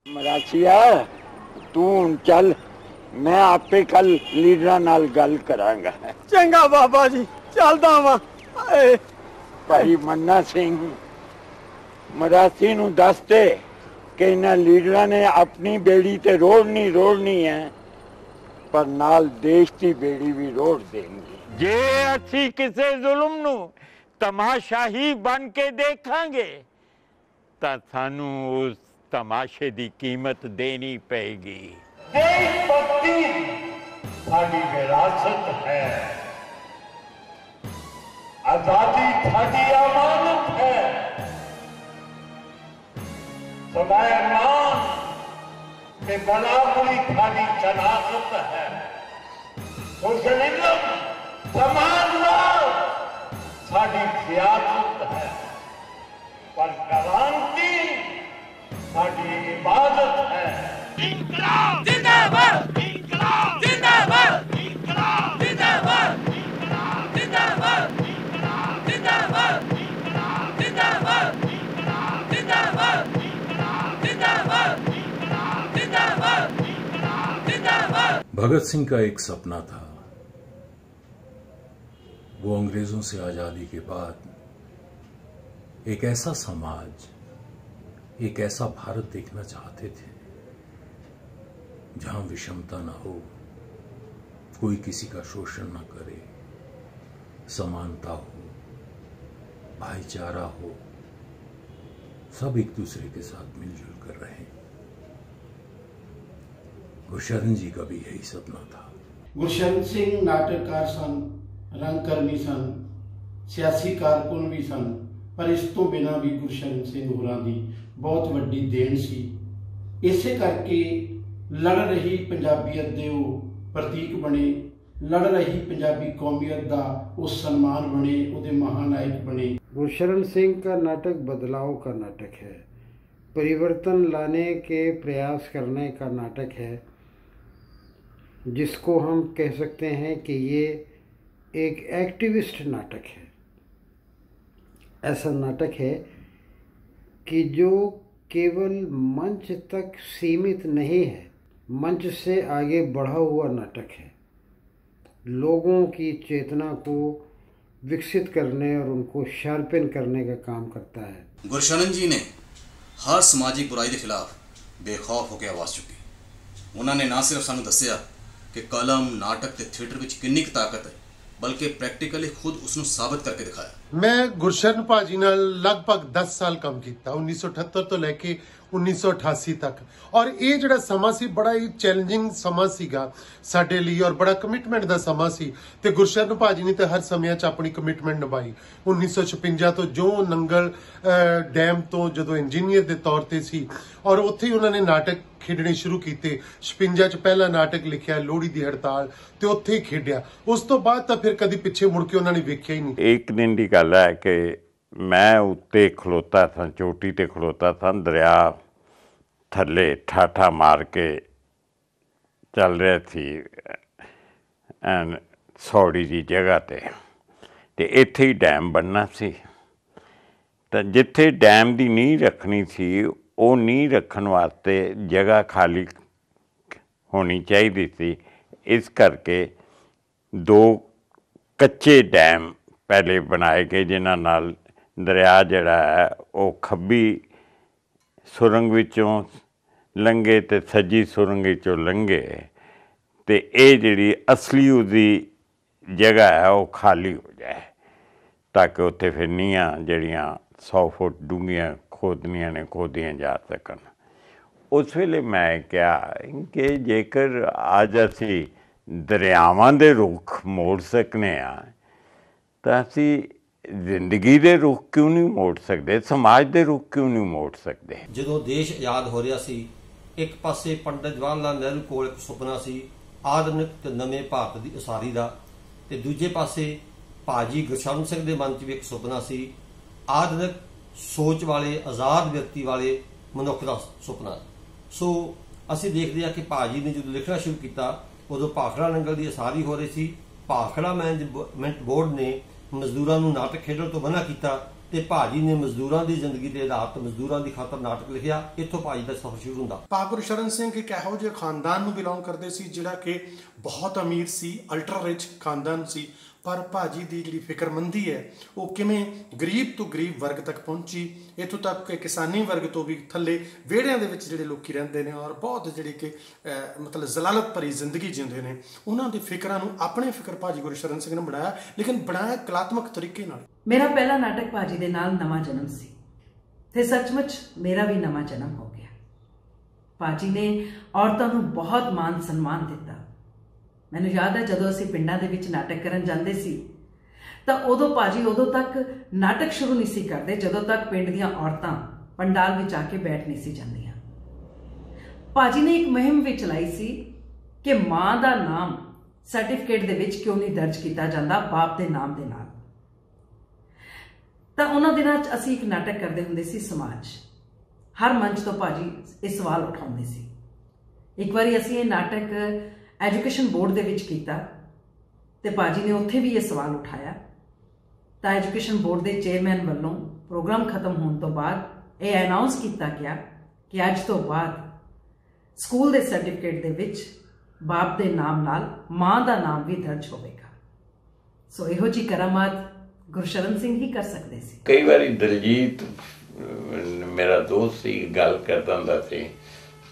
मरासिया तू चल, मैं आपे कल लीडर नाल गल करांगा। चंगा बाबा जी, चलदा वा। भाई मन्ना सिंह मरासी नू दस दे कि इन्हां लीडरां ने अपनी बेड़ी ते रोड़नी है, पर नाल देश की बेड़ी भी रोड़ देंगे। जे असी किसी जुल्म नू तमाशाही बन के देखांगे तां सानू उस तमाशे की कीमत देनी पेगी। देशभक्ति साडी विरासत है, आजादी साडी अमानत है, सवाए मान के बलागुली साडी शनाख्त है, सोशलिज्म समाजवाद साडी सियासत है, पर क्रांति साडी इबादत है। इंकलाब जिंदाबाद, इंकलाब जिंदाबाद, इंकलाब जिंदाबाद, इंकलाब जिंदाबाद, इंकलाब जिंदाबाद, इंकलाब जिंदाबाद, इंकलाब जिंदाबाद, इंकलाब जिंदाबाद, इंकलाब जिंदाबाद, इंकलाब जिंदाबाद। भगत सिंह का एक सपना था। वो अंग्रेजों से आजादी के बाद एक ऐसा समाज, एक ऐसा भारत देखना चाहते थे जहां विषमता ना हो, कोई किसी का शोषण ना करे, समानता हो, भाईचारा हो, सब एक दूसरे के साथ मिलजुल कर रहें। गुरशरण जी का भी यही सपना था। गुरशरण सिंह नाटककार सन, रंगकर्मी सन, सियासी कारकुन भी सन, पर इस तो बिना भी गुरशरण सिंह होरां दी बहुत वड्डी देन सी। इसे करके लड़ रही पंजाबीयत दे वो प्रतीक बने, लड़ रही पंजाबी कौमियत दा वो सन्मान बने, उहदे महानायक बने। गुरशरण सिंह का नाटक बदलाव का नाटक है, परिवर्तन लाने के प्रयास करने का नाटक है, जिसको हम कह सकते हैं कि ये एक एक्टिविस्ट नाटक है। ऐसा नाटक है कि जो केवल मंच तक सीमित नहीं है, मंच से आगे बढ़ा हुआ नाटक है, लोगों की चेतना को विकसित करने और उनको शार्पन करने का काम करता है। गुरशरण जी ने हर समाजिक बुराई के खिलाफ बेखौफ होकर आवाज़ चुकी। उन्होंने ना सिर्फ सानू दस्सिया कि कलम, नाटक ते थिएटर विच किन्नी ताकत है, बल्कि प्रैक्टिकली खुद उसनू साबित करके दिखाया। मैं गुरशरण भाजी नाल लगभग 10 साल काम किया, 1978 तो लैके 1988 तक, और ये जिहड़ा समा सी बड़ा ही चैलेंजिंग समा सीगा साडे लई और बड़ा कमिटमेंट दा समा सी। ते गुरशरण भाजी ने तो हर समय च अपनी कमिटमेंट निभाई। 1956 तो जो नंगल डैम तो जदों इंजीनियर के तौर पर सी, और उत्थे ही उन्होंने नाटक खेडने शुरू किए। 56 च पहला नाटक लिखिया लोहड़ी दी हड़ताल, ते उत्थे ही खेडिया। उस तो बाद तो फिर कदी पिछे मुड़ के उन्होंने वेख्या ही नहीं। एक दिन की गल है कि मैं उत्ते खलोता था, चोटी ते खलोता था, दरिया थले ठाठा मार के चल रहा थी सौड़ी की जगह ते इत्थे ही डैम बनना सी। तो जिथे डैम की नींह रखनी सी, वो नींह रखन वास्ते जगह खाली होनी चाहिए सी। इस करके 2 कच्चे डैम पहले बनाए गए, जिन्हां नाल दरिया जिहड़ा है वो खब्बी सुरंग विचों लंघे ते सज्जी सुरंग विचों लंघे, ते ये जिहड़ी असली उसदी जगह है वो खाली हो जाए, ताकि उत्थे फिर नीहां जिहड़ियां 100 फुट डूंघियां खोदियां जा सकन। उस वेले मैं कहा कि जेकर अज असी दरियावां दे रुख मोड़ सकने आ, तां असी जिंदगी दे रुख क्यों नहीं मोड़ सकते, समाज दे रुख क्यों नहीं मोड़ सकते। जदों देश आजाद हो रहा सी, एक पासे पंडित जवाहर लाल नेहरू कोल एक सुपना सी आधुनिक ते नवें भारत की उसारी का, ते दूजे पासे भाजी गुरशरण सिंह के मन च भी एक सुपना सी आधुनिक सोच वाले, आज़ाद व्यक्ति वाले मनुख का सुपना। सो असी देखते हैं कि भाजी ने जो लिखना शुरू किया, उदों भाखड़ा नंगल की उसारी हो रही सी। भाखड़ा मैनेजमेंट बोर्ड ने मजदूरों को नाटक खेडण तो मना किया, ਤੇ ਭਾਜੀ ਨੇ ਮਜ਼ਦੂਰਾਂ ਦੀ ਜ਼ਿੰਦਗੀ ਦੇ ਆਧਾਰ ਤੇ ਮਜ਼ਦੂਰਾਂ ਦੀ ਖਾਤਰ ਨਾਟਕ ਲਿਖਿਆ। ਇੱਥੋਂ ਭਾਜੀ ਦਾ ਸਫ਼ਰ ਸ਼ੁਰੂ ਹੁੰਦਾ। ਭਾਈ ਗੁਰਸ਼ਰਨ ਸਿੰਘ ਇੱਕ ਇਹੋ ਜਿਹੇ ਖਾਨਦਾਨ ਨੂੰ ਬਿਲੋਂਗ ਕਰਦੇ ਸੀ ਜਿਹੜਾ ਕਿ ਬਹੁਤ ਅਮੀਰ ਸੀ, ਅਲਟਰਾ ਰਿਚ ਖਾਨਦਾਨ ਸੀ, ਪਰ ਭਾਜੀ ਦੀ ਜਿਹੜੀ ਫਿਕਰਮੰਦੀ ਹੈ ਉਹ ਕਿਵੇਂ ਗਰੀਬ ਤੋਂ ਗਰੀਬ ਵਰਗ ਤੱਕ ਪਹੁੰਚੀ। ਇੱਥੋਂ ਤੱਕ ਕਿ ਕਿਸਾਨੀ ਵਰਗ ਤੋਂ ਵੀ ਥੱਲੇ ਵਿਹੜਿਆਂ ਦੇ ਵਿੱਚ ਜਿਹੜੇ ਲੋਕੀ ਰਹਿੰਦੇ ਨੇ ਔਰ ਬਹੁਤ ਜਿਹੜੇ ਕਿ ਮਤਲਬ ਜ਼ਲਾਲਤ ਭਰੀ ਜ਼ਿੰਦਗੀ ਜਿਉਂਦੇ ਨੇ, ਉਹਨਾਂ ਦੀ ਫਿਕਰਾਂ ਨੂੰ ਆਪਣੇ ਫਿਕਰ ਭਾਜੀ ਗੁਰਸ਼ਰਨ ਸਿੰਘ ਨੇ ਬਣਾਇਆ, ਲੇਕਿਨ ਬਣਾਇਆ ਕਲਾਤਮਕ ਤਰੀਕੇ ਨਾਲ। ਮੇਰਾ ਪਹਿਲਾ ਨਾਟਕ ਭਾਜੀ ਦੇ ਨਾਲ ਨਵਾਂ ਜਨਮ ਸੀ ਤੇ ਸੱਚਮੁੱਚ ਮੇਰਾ ਵੀ ਨਵਾਂ ਜਨਮ ਹੋ ਗਿਆ। ਭਾਜੀ ਨੇ ਔਰਤਾਂ ਨੂੰ ਬਹੁਤ ਮਾਨ ਸਨਮਾਨ ਦਿੱਤਾ। ਮੈਨੂੰ ਯਾਦ ਹੈ ਜਦੋਂ ਅਸੀਂ ਪਿੰਡਾਂ ਦੇ ਵਿੱਚ ਨਾਟਕ ਕਰਨ ਜਾਂਦੇ ਸੀ ਤਾਂ ਉਦੋਂ ਭਾਜੀ ਉਦੋਂ ਤੱਕ ਨਾਟਕ ਸ਼ੁਰੂ ਨਹੀਂ ਸੀ ਕਰਦੇ ਜਦੋਂ ਤੱਕ ਪਿੰਡ ਦੀਆਂ ਔਰਤਾਂ ਪੰਡਾਲ ਵਿੱਚ ਆ ਕੇ ਬੈਠ ਨਹੀਂ ਸੀ ਜਾਂਦੀਆਂ। ਭਾਜੀ ਨੇ ਇੱਕ ਮੁਹਿੰਮ ਵੀ ਚਲਾਈ ਸੀ ਕਿ ਮਾਂ ਦਾ ਨਾਮ ਸਰਟੀਫਿਕੇਟ ਦੇ ਵਿੱਚ ਕਿਉਂ ਨਹੀਂ ਦਰਜ ਕੀਤਾ ਜਾਂਦਾ ਬਾਪ ਦੇ ਨਾਮ ਦੇ ਨਾਲ। ਤਾਂ ਉਹਨਾਂ ਦਿਨਾਂ 'ਚ ਅਸੀਂ ਇੱਕ ਨਾਟਕ ਕਰਦੇ ਹੁੰਦੇ ਸੀ ਸਮਾਜ। ਹਰ ਮੰਚ ਤੋਂ ਭਾਜੀ ਇਹ ਸਵਾਲ ਉਠਾਉਂਦੇ ਸੀ। ਇੱਕ ਵਾਰੀ ਅਸੀਂ ਇਹ ਨਾਟਕ ਐਜੂਕੇਸ਼ਨ ਬੋਰਡ ਦੇ ਵਿੱਚ ਕੀਤਾ ਤੇ ਭਾਜੀ ਨੇ ਉੱਥੇ ਵੀ ਇਹ ਸਵਾਲ ਉਠਾਇਆ। ਤਾਂ ਐਜੂਕੇਸ਼ਨ ਬੋਰਡ ਦੇ ਚੇਅਰਮੈਨ ਵੱਲੋਂ ਪ੍ਰੋਗਰਾਮ ਖਤਮ ਹੋਣ ਤੋਂ ਬਾਅਦ ਇਹ ਅਨਾਉਂਸ ਕੀਤਾ ਗਿਆ ਕਿ ਅੱਜ ਤੋਂ ਬਾਅਦ ਸਕੂਲ ਦੇ ਸਰਟੀਫਿਕੇਟ ਦੇ ਵਿੱਚ ਬਾਪ ਦੇ ਨਾਮ ਨਾਲ ਮਾਂ ਦਾ ਨਾਮ ਵੀ ਦਰਜ ਹੋਵੇਗਾ। ਸੋ ਇਹੋ ਜਿਹੀ ਕਰਾਮਾਤ ਗੁਰਸ਼ਰਨ ਸਿੰਘ ਹੀ ਕਰ ਸਕਦੇ ਸੀ। ਕਈ ਵਾਰੀ ਦਿਲਜੀਤ ਮੇਰਾ ਦੋਸਤ ਸੀ, ਗੱਲ ਕਰਦਾ ਹੁੰਦਾ ਸੀ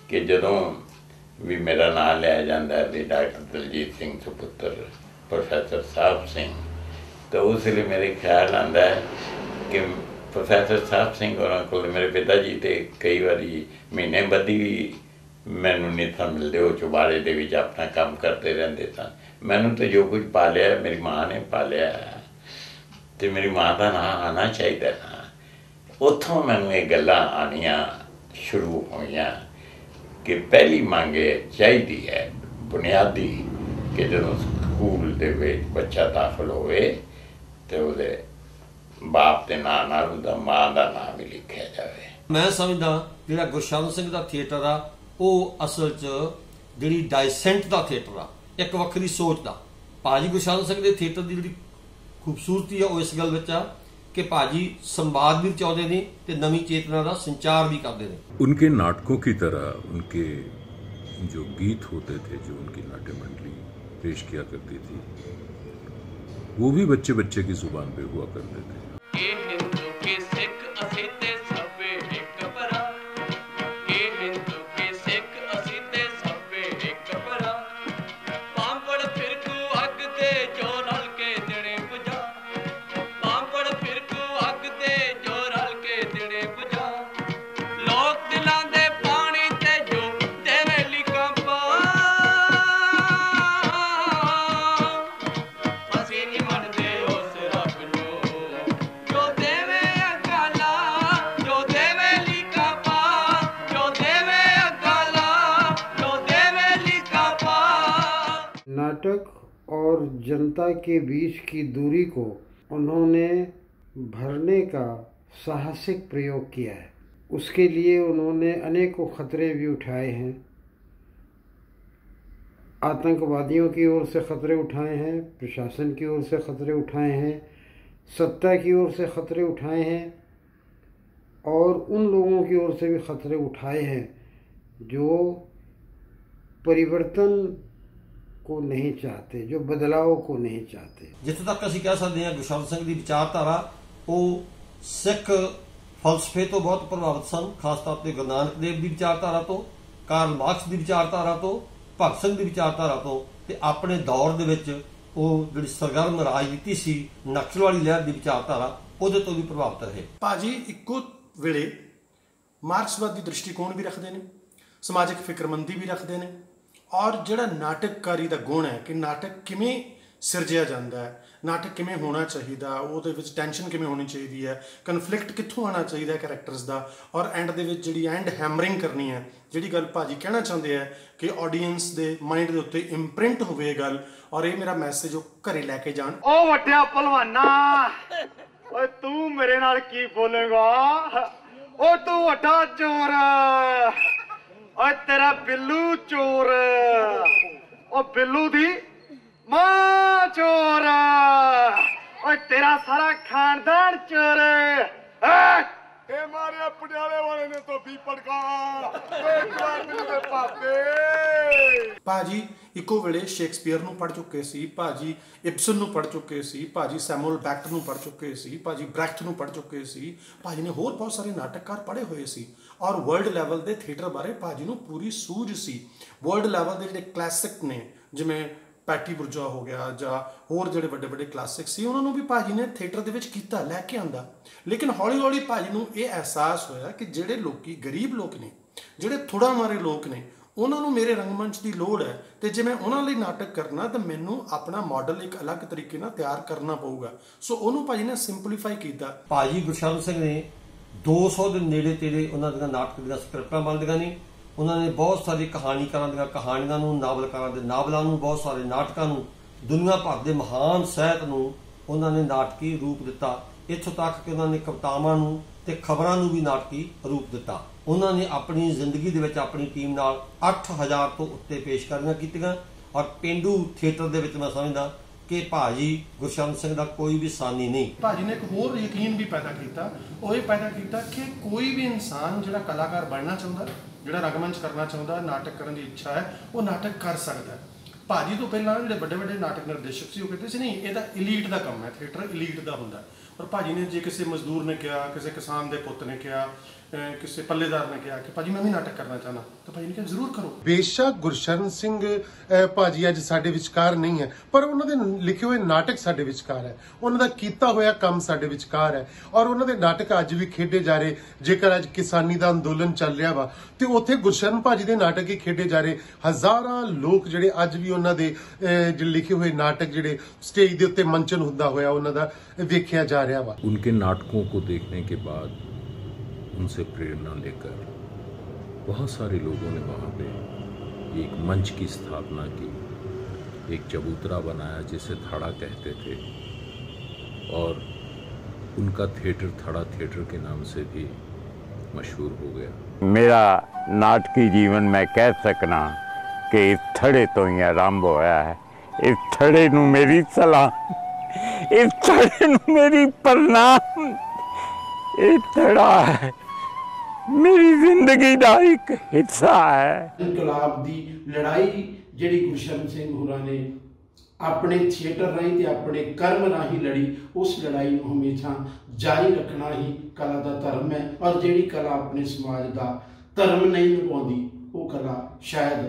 ਕਿ ਜਦੋਂ ਵੀ ਮੇਰਾ ਨਾਂ ਲਿਆ ਜਾਂਦਾ ਵੀ ਡਾਕਟਰ ਦਿਲਜੀਤ ਸਿੰਘ ਸੁਪੁੱਤਰ ਪ੍ਰੋਫੈਸਰ ਸਾਹਿਬ ਸਿੰਘ, ਤਾਂ ਉਸ ਲਈ ਮੇਰੇ ਖਿਆਲ ਆਉਂਦਾ ਹੈ ਕਿ ਪ੍ਰੋਫੈਸਰ ਸਾਹਿਬ ਸਿੰਘ ਹੋਰਾਂ ਕੋਲ ਮੇਰੇ ਪਿਤਾ ਜੀ ਤੇ ਕਈ ਵਾਰੀ ਮਹੀਨੇ ਬੱਧੀ ਵੀ ਮੈਨੂੰ ਨਹੀਂ ਤਾਂ ਮਿਲਦੇ। ਉਹ ਚੁਬਾਰੇ ਦੇ ਵਿੱਚ ਆਪਣਾ ਕੰਮ ਕਰਦੇ ਰਹਿੰਦੇ ਸਨ। ਮੈਨੂੰ ਤਾਂ ਜੋ ਕੁਝ ਪਾਲਿਆ ਮੇਰੀ ਮਾਂ ਨੇ ਪਾਲਿਆ ਤੇ ਮੇਰੀ ਮਾਂ ਦਾ ਨਾਂ ਆਉਣਾ ਚਾਹੀਦਾ ਨਾ। ਉੱਥੋਂ ਮੈਨੂੰ ਇਹ ਗੱਲਾਂ ਆਉਣੀਆਂ ਸ਼ੁਰੂ ਹੋਈਆਂ ਕਿ ਪਹਿਲੀ ਮੰਗ ਚਾਹੀਦੀ ਹੈ ਬੁਨਿਆਦੀ ਕਿ ਜਦੋਂ ਸਕੂਲ ਦੇ ਵਿੱਚ ਬੱਚਾ ਦਾਖਲ ਹੋਵੇ ਤੇ ਉਹਦੇ ਬਾਪ ਦੇ ਨਾਂ ਨਾਲ ਉਹਦਾ ਮਾਂ ਦਾ ਨਾਮ ਵੀ ਲਿਖਿਆ ਜਾਵੇ। ਮੈਂ ਸਮਝਦਾ ਜਿਹੜਾ ਗੁਰਸ਼ਰਨ ਸਿੰਘ ਦਾ ਥੀਏਟਰ ਆ ਉਹ ਅਸਲ 'ਚ ਜਿਹੜੀ ਡਾਇਸੈਂਟ ਦਾ ਥੀਏਟਰ ਆ, ਇੱਕ ਵੱਖਰੀ ਸੋਚ ਦਾ। ਭਾਜੀ ਗੁਰਸ਼ਰਨ ਸਿੰਘ ਦੇ ਥੀਏਟਰ ਦੀ ਜਿਹੜੀ ਖੂਬਸੂਰਤੀ ਆ ਉਹ ਇਸ ਗੱਲ ਵਿੱਚ ਆ कि भाजी संवाद भी चाहते ने ते नवी चेतना का संचार भी करते हैं। उनके नाटकों की तरह उनके जो गीत होते थे, जो उनकी नाट्य मंडली पेश किया करती थी, वो भी बच्चे बच्चे की जुबान पे हुआ करते थे। नाटक और जनता के बीच की दूरी को उन्होंने भरने का साहसिक प्रयोग किया है। उसके लिए उन्होंने अनेकों खतरे भी उठाए हैं। आतंकवादियों की ओर से खतरे उठाए हैं, प्रशासन की ओर से खतरे उठाए हैं, सत्ता की ओर से खतरे उठाए हैं और उन लोगों की ओर से भी खतरे उठाए हैं जो परिवर्तन को नहीं चाहते, जो बदलाव को नहीं चाहते। जिथे तक असीं कह सकते हैं गुरशरण सिंह की विचारधारा वो सिख फलसफे तो बहुत प्रभावित सन, खास तौर पर गुरु नानक देव की विचारधारा तो, कार्ल मार्क्स की विचारधारा तो, भगत सिंह की विचारधारा तो, ते अपने दौर दे विच वो जिहड़ी सरगर्म राजनीति सी नक्सलवादी लहर की विचारधारा उहदे तो भी प्रभावित रहे। भाजी इक्को वेले मार्क्सवादी दृष्टिकोण भी रखते हैं, समाजिक फिक्रमंदी भी रखते हैं और जिहड़ा नाटककारी का गुण है कि नाटक किवें सिरजिया जाता है, नाटक किवें होना चाहिए, उहदे विच टेंशन किवें होनी चाहिए है, कन्फ्लिक्ट कित्थों आना चाहिए कैरेक्टर्स का, और एंड दे विच जिहड़ी एंड हैमरिंग करनी है, जिहड़ी गल भाजी कहना चाहते हैं कि ऑडियंस दे माइंड दे उत्ते इंप्रिंट होवे गल और ये मेरा मैसेज वो घरे लैके जान। ओ वड्डिया पहलवाना, ओए तू मेरे नाल की बोलेगा? ओ तू वड्डा चोर, ओए तेरा बिल्लू चोर, ओ बिल्लू दी मां चोर, ਓਏ ਤੇਰਾ ਸਾਰਾ ਖਾਨਦਾਨ ਚੋਰ ਇਹ ਮਾਰੇ ਪਟਿਆਲੇ ਵਾਲੇ ਨੇ ਤੋਂ ਵੀ ਪੜਕਾ ਦੇ ਪਾਪੇ। ਭਾਜੀ ਇੱਕੋ ਵੇਲੇ ਸ਼ੇਕਸਪੀਅਰ ਨੂੰ ਪੜ੍ਹ ਚੁੱਕੇ ਸੀ, ਭਾਜੀ ਇਬਸਨ ਨੂੰ ਪੜ੍ਹ ਚੁੱਕੇ ਸੀ, ਭਾਜੀ ਸੈਮੂਅਲ ਬੈਕਟ ਨੂੰ ਪੜ੍ਹ ਚੁੱਕੇ ਸੀ, ਭਾਜੀ ਬ੍ਰੈਖਟ ਨੂੰ ਪੜ੍ਹ ਚੁੱਕੇ ਸੀ, ਭਾਜੀ ਨੇ ਹੋਰ ਬਹੁਤ ਸਾਰੇ ਨਾਟਕਕਾਰ ਪੜ੍ਹੇ ਹੋਏ ਸੀ ਔਰ ਵਰਲਡ ਲੈਵਲ ਦੇ ਥੀਏਟਰ ਬਾਰੇ ਭਾਜੀ ਨੂੰ ਪੂਰੀ ਸੂਝ ਸੀ। ਵਰਲਡ ਲੈਵਲ ਦੇ ਜਿਹੜੇ ਕਲਾਸਿਕ ਨੇ ਜਿਵੇਂ ਪੈਟੀ ਬੁਰਜਾ ਹੋ ਗਿਆ ਜਾਂ ਹੋਰ ਜਿਹੜੇ ਵੱਡੇ ਵੱਡੇ ਕਲਾਸਿਕ ਸੀ ਉਹਨਾਂ ਨੂੰ ਵੀ ਭਾਜੀ ਨੇ ਥੀਏਟਰ ਦੇ ਵਿੱਚ ਕੀਤਾ, ਲੈ ਕੇ ਆਂਦਾ। ਲੇਕਿਨ ਹੌਲੀ ਹੌਲੀ ਭਾਜੀ ਨੂੰ ਇਹ ਅਹਿਸਾਸ ਹੋਇਆ ਕਿ ਜਿਹੜੇ ਲੋਕੀ ਗਰੀਬ ਲੋਕ ਨੇ, ਜਿਹੜੇ ਥੋੜਾ ਮਾਰੇ ਲੋਕ ਨੇ, ਉਹਨਾਂ ਨੂੰ ਮੇਰੇ ਰੰਗਮੰਚ ਦੀ ਲੋੜ ਹੈ ਤੇ ਜੇ ਮੈਂ ਉਹਨਾਂ ਲਈ ਨਾਟਕ ਕਰਨਾ ਤਾਂ ਮੈਨੂੰ ਆਪਣਾ ਮਾਡਲ ਇੱਕ ਅਲੱਗ ਤਰੀਕੇ ਨਾਲ ਤਿਆਰ ਕਰਨਾ ਪਊਗਾ। ਸੋ ਉਹਨੂੰ ਭਾਜੀ ਨੇ ਸਿੰਪਲੀਫਾਈ ਕੀਤਾ। ਭਾਜੀ ਗੁਰਸ਼ਰਨ ਸਿੰਘ ਨੇ 200 ਦੇ ਨੇੜੇ ਤੇੜੇ ਉਹਨਾਂ ਦੀਆਂ ਨਾਟਕ ਦੀਆਂ ਸਕ੍ਰਿਪਟਾਂ ਬਣਦੀਆਂ ਨੇ। ਉਹਨਾਂ ਨੇ ਬਹੁਤ ਸਾਰੇ ਕਹਾਣੀਕਾਰਾਂ ਦੀਆਂ ਕਹਾਣੀਆਂ ਨੂੰ, ਨਾਵਲਕਾਰਾਂ ਦੇ ਨਾਵਲਾਂ ਨੂੰ, ਬਹੁਤ ਸਾਰੇ ਨਾਟਕਾਂ ਨੂੰ, ਦੁਨੀਆ ਭਰ ਦੇ ਮਹਾਨ ਸਾਹਿਤ ਨੂੰ ਉਹਨਾਂ ਨੇ ਨਾਟਕੀ ਰੂਪ ਦਿੱਤਾ। ਇੱਥੋਂ ਤੱਕ ਕਿ ਉਹਨਾਂ ਨੇ ਕਵਿਤਾਵਾਂ ਨੂੰ ਤੇ ਖਬਰਾਂ ਨੂੰ ਵੀ ਨਾਟਕੀ ਰੂਪ ਦਿੱਤਾ। ਉਹਨਾਂ ਨੇ ਆਪਣੀ ਜ਼ਿੰਦਗੀ ਦੇ ਵਿੱਚ ਆਪਣੀ ਟੀਮ ਨਾਲ 8000 ਤੋਂ ਉੱਤੇ ਪੇਸ਼ਕਾਰੀਆਂ ਕੀਤੀਆਂ ਔਰ ਪੇਂਡੂ ਥੀਏਟਰ ਦੇ ਵਿੱਚ ਮੈਂ ਸਮਝਦਾ ਕਿ ਭਾਜੀ ਗੁਰਸ਼ਰਨ ਸਿੰਘ ਦਾ ਕੋਈ ਵੀ ਸਾਨੀ ਨਹੀਂ। ਭਾਜੀ ਨੇ ਇੱਕ ਹੋਰ ਯਕੀਨ ਵੀ ਪੈਦਾ ਕੀਤਾ, ਉਹ ਇਹ ਪੈਦਾ ਕੀਤਾ ਕਿ ਕੋਈ ਵੀ ਇਨਸਾਨ ਜਿਹੜਾ ਕਲਾਕਾਰ ਬਣਨਾ ਚਾਹੁੰਦਾ, ਜਿਹੜਾ ਰੰਗਮੰਚ ਕਰਨਾ ਚਾਹੁੰਦਾ, ਨਾਟਕ ਕਰਨ ਦੀ ਇੱਛਾ ਹੈ, ਉਹ ਨਾਟਕ ਕਰ ਸਕਦਾ। ਭਾਜੀ ਤੋਂ ਪਹਿਲਾਂ ਜਿਹੜੇ ਵੱਡੇ ਵੱਡੇ ਨਾਟਕ ਨਿਰਦੇਸ਼ਕ ਸੀ ਉਹ ਕਹਿੰਦੇ ਸੀ ਨਹੀਂ ਇਹ ਤਾਂ ਇਲੀਟ ਦਾ ਕੰਮ ਹੈ, ਥੀਏਟਰ ਇਲੀਟ ਦਾ ਹੁੰਦਾ। ਪਰ ਭਾਜੀ ਨੇ ਜੇ ਕਿਸੇ ਮਜ਼ਦੂਰ ਨੇ ਕਿਹਾ, ਕਿਸੇ ਕਿਸਾਨ ਦੇ ਪੁੱਤ ਨੇ ਕਿਹਾ, ਕਿਸੇ ਪੱਲੇਦਾਰ ਨੇ ਕਿਹਾ ਕਿ ਭਾਜੀ ਮੈਂ ਵੀ ਨਾਟਕ ਕਰਨਾ ਚਾਹਨਾ, ਤਾਂ ਭਾਜੀ ਨੇ ਕਿਹਾ ਜ਼ਰੂਰ ਕਰੋ। ਬੇਸ਼ੱਕ ਗੁਰਸ਼ਰਨ ਸਿੰਘ ਭਾਜੀ ਅੱਜ ਸਾਡੇ ਵਿਚਕਾਰ ਨਹੀਂ ਹੈ, ਪਰ ਉਹਨਾਂ ਦੇ ਲਿਖੇ ਹੋਏ ਨਾਟਕ ਸਾਡੇ ਵਿਚਕਾਰ ਹੈ, ਉਹਨਾਂ ਦਾ ਕੀਤਾ ਹੋਇਆ ਕੰਮ ਸਾਡੇ ਵਿਚਕਾਰ ਹੈ ਔਰ ਉਹਨਾਂ ਦੇ ਨਾਟਕ ਅੱਜ ਵੀ ਖੇਡੇ ਜਾ ਰਹੇ। ਜੇਕਰ ਅੱਜ ਕਿਸਾਨੀ ਦਾ ਅੰਦੋਲਨ ਚੱਲ ਰਿਹਾ ਵਾ ਤੇ ਉੱਥੇ ਗੁਰਸ਼ਰਨ ਭਾਜੀ ਦੇ ਨਾਟਕ ਹੀ ਖੇਡੇ ਜਾ ਰਹੇ। ਹਜ਼ਾਰਾਂ ਲੋਕ ਜਿਹੜੇ ਅੱਜ ਵੀ ਉਹਨਾਂ ਦੇ ਲਿਖੇ ਹੋਏ ਨਾਟਕ ਜਿਹੜੇ ਸਟੇਜ ਦੇ ਉੱਤੇ ਮੰਚਨ ਹੁੰਦਾ ਹੋਇਆ ਉਹਨਾਂ ਦਾ ਵੇਖਿਆ ਜਾ ਰਿਹਾ ਵਾ। उनके नाटकों को देखने के बाद उनसे प्रेरणा लेकर बहुत सारे लोगों ने वहाँ पे एक मंच की स्थापना की, एक चबूतरा बनाया जिसे थड़ा कहते थे और उनका थिएटर थड़ा थिएटर के नाम से भी मशहूर हो गया। मेरा नाटकी जीवन मैं कह सकना कि इस थड़े तो ही आरंभ होया है। इस थड़े नूं मेरी सलाह, इस थड़े नूं मेरी प्रणाम। ये थड़ा है मेरी जिंदगी का एक हिस्सा है। इनकलाब दी लड़ाई ਜਿਹੜੀ ਗੁਰਸ਼ਰਨ ਸਿੰਘ ਹੋਰਾਂ ਨੇ ਆਪਣੇ ਥੀਏਟਰ ਰਾਹੀਂ ਤੇ ਆਪਣੇ ਕਰਮ ਰਾਹੀਂ ਲੜੀ, ਉਸ ਲੜਾਈ ਨੂੰ ਹਮੇਸ਼ਾ ਜਾਰੀ ਰੱਖਣਾ ਹੀ ਕਲਾ ਦਾ ਧਰਮ ਹੈ। ਔਰ ਜਿਹੜੀ ਕਲਾ ਆਪਣੇ ਸਮਾਜ ਦਾ ਧਰਮ ਨਹੀਂ ਨਿਭਾਉਂਦੀ ਉਹ ਕਲਾ ਸ਼ਾਇਦ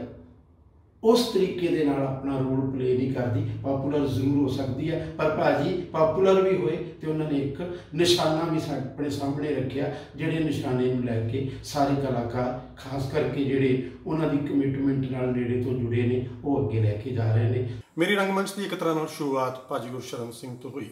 ਉਸ ਤਰੀਕੇ ਦੇ ਨਾਲ ਆਪਣਾ ਰੋਲ ਪਲੇ ਨਹੀਂ ਕਰਦੀ। ਪਪੂਲਰ ਜ਼ਰੂਰ ਹੋ ਸਕਦੀ ਹੈ ਪਰ ਭਾਜੀ ਪਪੂਲਰ ਵੀ ਹੋਏ ਤੇ ਉਹਨਾਂ ਨੇ ਇੱਕ ਨਿਸ਼ਾਨਾ ਵੀ ਆਪਣੇ ਸਾਹਮਣੇ ਰੱਖਿਆ, ਜਿਹੜੇ ਨਿਸ਼ਾਨੇ ਨੂੰ ਲੈ ਕੇ ਸਾਰੇ ਕਲਾਕਾਰ ਖਾਸ ਕਰਕੇ ਜਿਹੜੇ ਉਹਨਾਂ ਦੀ ਕਮਿਟਮੈਂਟ ਨਾਲ ਨੇੜੇ ਤੋਂ ਜੁੜੇ ਨੇ ਉਹ ਅੱਗੇ ਲੈ ਕੇ ਜਾ ਰਹੇ ਨੇ। ਮੇਰੀ ਰੰਗਮੰਚ ਦੀ ਇੱਕ ਤਰ੍ਹਾਂ ਨਾਲ ਸ਼ੁਰੂਆਤ ਭਾਜੀ ਗੁਰਸ਼ਰਨ ਸਿੰਘ ਤੋਂ ਹੋਈ।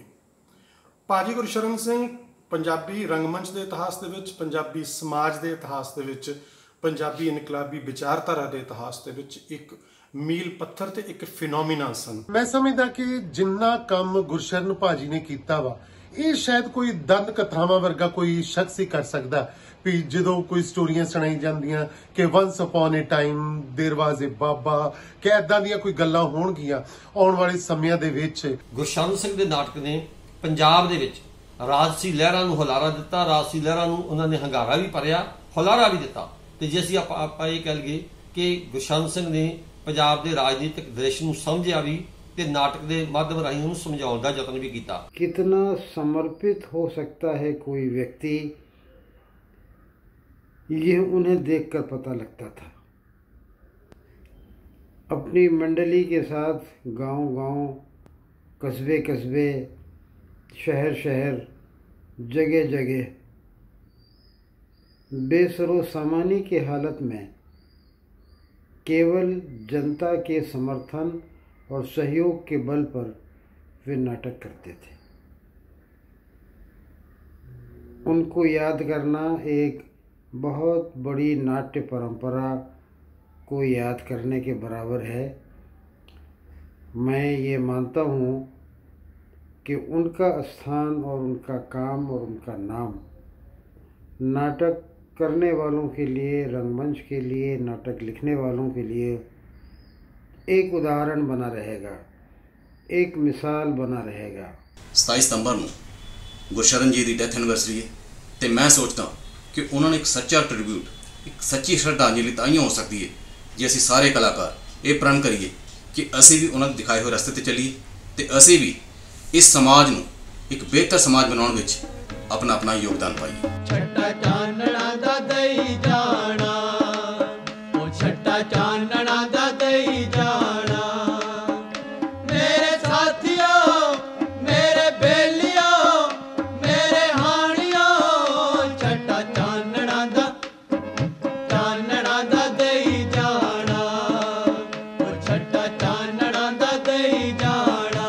ਭਾਜੀ ਗੁਰਸ਼ਰਨ ਸਿੰਘ ਪੰਜਾਬੀ ਰੰਗਮੰਚ ਦੇ ਇਤਿਹਾਸ ਦੇ ਵਿੱਚ, ਪੰਜਾਬੀ ਸਮਾਜ ਦੇ ਇਤਿਹਾਸ ਦੇ ਵਿੱਚ, ਪੰਜਾਬੀ ਇਨਕਲਾਬੀ ਵਿਚਾਰਧਾਰਾ ਦੇ ਇਤਿਹਾਸ ਦੇ ਵਿੱਚ ਇੱਕ ਮੀਲ ਪੱਥਰ ਤੇ ਇੱਕ ਫਿਨੋਮੀਨਾ ਸਨ। ਮੈਂ ਸਮਝਦਾ ਕਿ ਜਿੰਨਾ ਕੰਮ ਗੁਰਸ਼ਰਨ ਭਾਜੀ ਨੇ ਕੀਤਾ ਵਾ ਇਹ ਸ਼ਾਇਦ ਕੋਈ ਦੰਦ ਕਥਾਵਾਂ ਵਰਗਾ ਕੋਈ ਸ਼ਖਸ ਹੀ ਕਰ ਸਕਦਾ। ਵੀ ਜਦੋਂ ਕੋਈ ਸਟੋਰੀਆਂ ਸੁਣਾਈ ਜਾਂਦੀਆਂ ਕਿ ਵਨਸ ਅਪਨ ਏ ਟਾਈਮ ਦੇਰ ਵਾਜ਼ ਏ ਬਾਬਾ, ਕਿ ਏਦਾਂ ਦੀਆਂ ਕੋਈ ਗੱਲਾਂ ਹੋਣਗੀਆਂ ਆਉਣ ਵਾਲੇ ਸਮਿਆਂ ਦੇ ਵਿੱਚ। ਗੁਰਸ਼ਰਨ ਸਿੰਘ ਦੇ ਨਾਟਕ ਨੇ ਪੰਜਾਬ ਦੇ ਵਿੱਚ ਰਾਜਸੀ ਲਹਿਰਾਂ ਨੂੰ ਹੁਲਾਰਾ ਦਿੱਤਾ, ਰਾਜਸੀ ਲਹਿਰਾਂ ਨੂੰ ਉਹਨਾਂ ਨੇ ਹੰਗਾਰਾ ਵੀ ਭਰਿਆ, ਹੁਲਾਰਾ ਵੀ ਦਿੱਤਾ। ਤੇ ਜੇ ਅਸੀਂ ਆਪਾਂ ਇਹ ਕਹਿ ਲਈਏ ਕਿ ਗੁਰਸ਼ਰਨ ਸਿੰਘ ਨੇ ਪੰਜਾਬ ਦੇ ਰਾਜਨੀਤਿਕ ਦ੍ਰਿਸ਼ ਨੂੰ ਸਮਝਿਆ ਵੀ ਤੇ ਨਾਟਕ ਦੇ ਮਾਧਿਅਮ ਰਾਹੀਂ ਉਹਨੂੰ ਸਮਝਾਉਣ ਦਾ ਯਤਨ ਵੀ ਕੀਤਾ। कितना समर्पित हो सकता है कोई व्यक्ति, ये उन्हें देखकर पता लगता था। अपनी मंडली के साथ गांव-गांव, कस्बे-कस्बे, शहर-शहर, जगह-जगह बेसरो सामानी की हालत में केवल जनता के समर्थन और सहयोग के बल पर वे नाटक करते थे। उनको याद करना एक बहुत बड़ी नाट्य परंपरा को याद करने के बराबर है। मैं ये मानता हूँ कि उनका स्थान और उनका काम और उनका नाम नाटक करने वालों के लिए, रंगमंच के लिए, नाटक लिखने वालों के लिए एक उदाहरण बना रहेगा, एक मिसाल बना रहेगा। 27 ਸਤੰਬਰ ਨੂੰ ਗੁਰਸ਼ਰਨ ਜੀ ਦੀ ਡੈਥ ਐਨਵਰਸਰੀ ਹੈ ਤੇ ਮੈਂ ਸੋਚਦਾ ਕਿ ਉਹਨਾਂ ਨੂੰ ਇੱਕ ਸੱਚਾ ਟ੍ਰਿਬਿਊਟ, ਇੱਕ ਸੱਚੀ ਸ਼ਰਧਾਂਜਲੀ ਤਾਂ ਹੀ ਹੋ ਸਕਦੀ ਹੈ ਜੇ ਅਸੀਂ ਸਾਰੇ ਕਲਾਕਾਰ ਇਹ ਪ੍ਰਣ ਕਰੀਏ ਕਿ ਅਸੀਂ ਵੀ ਉਹਨਾਂ ਦੇ ਦਿਖਾਏ ਹੋਏ ਰਸਤੇ ਤੇ ਚੱਲੀਏ ਤੇ ਅਸੀਂ ਵੀ ਇਸ ਸਮਾਜ ਨੂੰ ਇੱਕ ਬਿਹਤਰ ਸਮਾਜ ਬਣਾਉਣ ਵਿੱਚ ਆਪਣਾ ਯੋਗਦਾਨ ਪਾਈਏ। ਛੱਟਾ ਚਾਨਣਾ ਦਾ ਦਈ ਜਾਣਾ, ਉਹ ਛੱਟਾ ਚਾਨਣਾ ਦਾ ਦਈ ਜਾਣਾ, ਮੇਰੇ ਸਾਥੀਓ ਮੇਰੇ ਬੇਲੀਓ ਮੇਰੇ ਹਾਣੀਓ, ਛੱਟਾ ਚਾਨਣਾ ਦਾ ਦਈ ਜਾਣਾ, ਉਹ ਛੱਟਾ ਚਾਨਣਾ ਦਾ ਦਈ ਜਾਣਾ।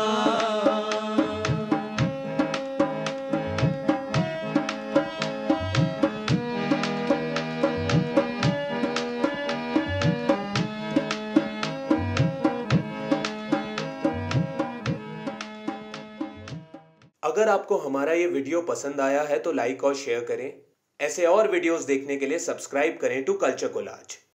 अगर आपको हमारा ये वीडियो पसंद आया है तो लाइक और शेयर करें। ऐसे और वीडियोस देखने के लिए सब्सक्राइब करें टू कल्चर कोलाज।